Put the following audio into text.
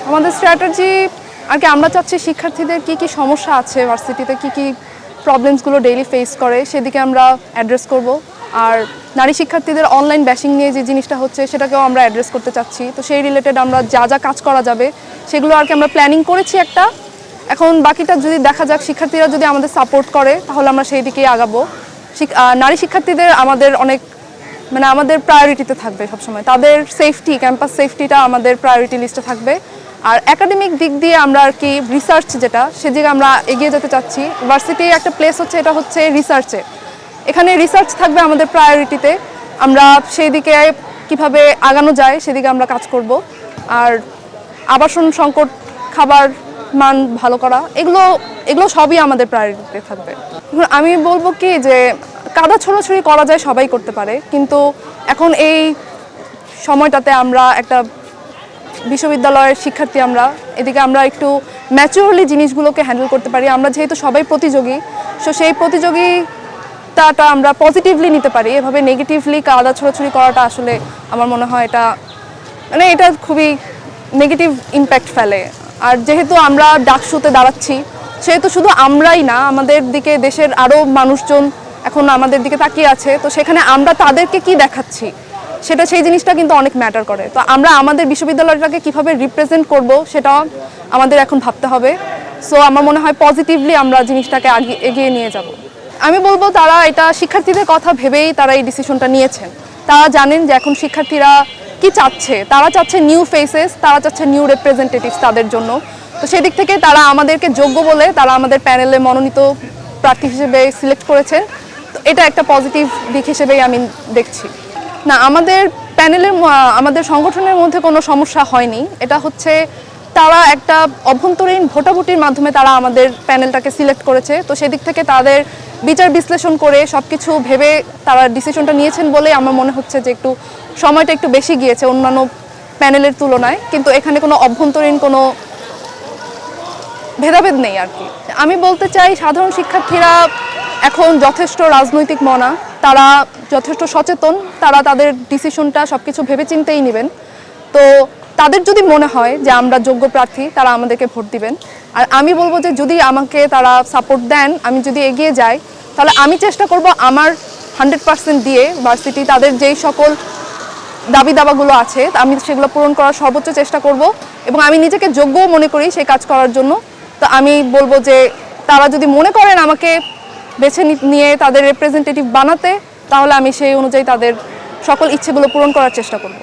আমাদের স্ট্র্যাটেজি আর কি আমরা চাচ্ছি শিক্ষার্থীদের কি সমস্যা আছে ভার্সিটিতে কি প্রবলেমসগুলো ডেইলি ফেস করে সেদিকে আমরা অ্যাড্রেস করব। আর নারী শিক্ষার্থীদের অনলাইন ব্যাশিং নিয়ে যে জিনিসটা হচ্ছে সেটাকেও আমরা অ্যাড্রেস করতে চাচ্ছি। তো সেই রিলেটেড আমরা যা কাজ করা যাবে সেগুলো আর কি আমরা প্ল্যানিং করেছি একটা। এখন বাকিটা যদি দেখা যাক, শিক্ষার্থীরা যদি আমাদের সাপোর্ট করে তাহলে আমরা সেই দিকেই আগাবো। নারী শিক্ষার্থীদের আমাদের অনেক আমাদের প্রায়োরিটিতে থাকবে সবসময়, তাদের সেফটি, ক্যাম্পাস সেফটিটা আমাদের প্রায়োরিটি লিস্টে থাকবে। আর একাডেমিক দিক দিয়ে আমরা আর কি রিসার্চ যেটা সেদিকে আমরা এগিয়ে যেতে চাচ্ছি। ভার্সিটির একটা প্লেস হচ্ছে, এটা হচ্ছে রিসার্চে, এখানে রিসার্চ থাকবে আমাদের প্রায়োরিটিতে। আমরা সেই দিকে কিভাবে আগানো যায় সেদিকে আমরা কাজ করব। আর আবাসন সংকট, খাবার মান ভালো করা, এগুলো সবই আমাদের প্রায়োরিটিতে থাকবে। আমি বলবো কি যে কাদা ছোড়াছুড়ি করা যায়, সবাই করতে পারে, কিন্তু এখন এই সময়টাতে আমরা একটা বিশ্ববিদ্যালয়ের শিক্ষার্থী, আমরা এদিকে আমরা একটু ম্যাচিওরলি জিনিসগুলোকে হ্যান্ডেল করতে পারি। আমরা যেহেতু সবাই প্রতিযোগী, সো সেই প্রতিযোগিতাটা আমরা পজিটিভলি নিতে পারি। এভাবে নেগেটিভলি কাদা ছোড়াছুড়ি করাটা আসলে আমার মনে হয় এটা খুবই নেগেটিভ ইম্প্যাক্ট ফেলে। আর যেহেতু আমরা ডাকসুতে দাঁড়াচ্ছি, সেহেতু শুধু আমরাই না, আমাদের দিকে দেশের আরও মানুষজন এখন আমাদের দিকে তাকিয়ে আছে। তো সেখানে আমরা তাদেরকে কি দেখাচ্ছি সেই জিনিসটা কিন্তু অনেক ম্যাটার করে। তো আমরা আমাদের বিশ্ববিদ্যালয়টাকে কীভাবে রিপ্রেজেন্ট করব সেটা আমাদের এখন ভাবতে হবে। সো আমার মনে হয় পজিটিভলি আমরা জিনিসটাকে এগিয়ে নিয়ে যাব। আমি বলবো তারা এটা শিক্ষার্থীদের কথা ভেবেই তারা এই ডিসিশনটা নিয়েছেন। তারা জানেন যে এখন শিক্ষার্থীরা কি চাচ্ছে, তারা চাচ্ছে নিউ ফেসেস, তারা চাচ্ছে নিউ রিপ্রেজেন্টেটিভস তাদের জন্য। তো সেদিক থেকে তারা আমাদেরকে যোগ্য বলে তারা আমাদের প্যানেলে মনোনীত প্রার্থী হিসেবে সিলেক্ট করেছেন। তো এটা একটা পজিটিভ দিক হিসেবেই আমি দেখছি। না, আমাদের প্যানেলের আমাদের সংগঠনের মধ্যে কোনো সমস্যা হয়নি। এটা হচ্ছে তারা একটা অভ্যন্তরীণ ভোটাভুটির মাধ্যমে তারা আমাদের প্যানেলটাকে সিলেক্ট করেছে। তো সেদিক থেকে তাদের বিচার বিশ্লেষণ করে সব কিছু ভেবে তারা ডিসিশনটা নিয়েছেন বলে আমার মনে হচ্ছে যে সময়টা একটু বেশি গিয়েছে অন্যান্য প্যানেলের তুলনায়। কিন্তু এখানে কোনো অভ্যন্তরীণ কোনো ভেদাভেদ নেই আর কি। আমি বলতে চাই সাধারণ শিক্ষার্থীরা এখন যথেষ্ট রাজনৈতিক মনা, তারা যথেষ্ট সচেতন, তারা তাদের ডিসিশনটা সব কিছু ভেবেচিন্তেই নেবেন। তো তাদের যদি মনে হয় যে আমরা যোগ্য প্রার্থী, তারা আমাদেরকে ভোট দিবেন। আর আমি বলবো যে যদি আমাকে তারা সাপোর্ট দেন, আমি যদি এগিয়ে যাই, তাহলে আমি চেষ্টা করব আমার 100% দিয়ে ভার্সিটি তাদের যেই সকল দাবি দাবাগুলো আছে আমি সেগুলো পূরণ করার সর্বোচ্চ চেষ্টা করব। এবং আমি নিজেকে যোগ্যও মনে করি সেই কাজ করার জন্য। তো আমি বলবো যে তারা যদি মনে করেন আমাকে বেছে নিয়ে তাদের রিপ্রেজেন্টেটিভ বানাতে, তাহলে আমি সেই অনুযায়ী তাদের সকল ইচ্ছেগুলো পূরণ করার চেষ্টা করব।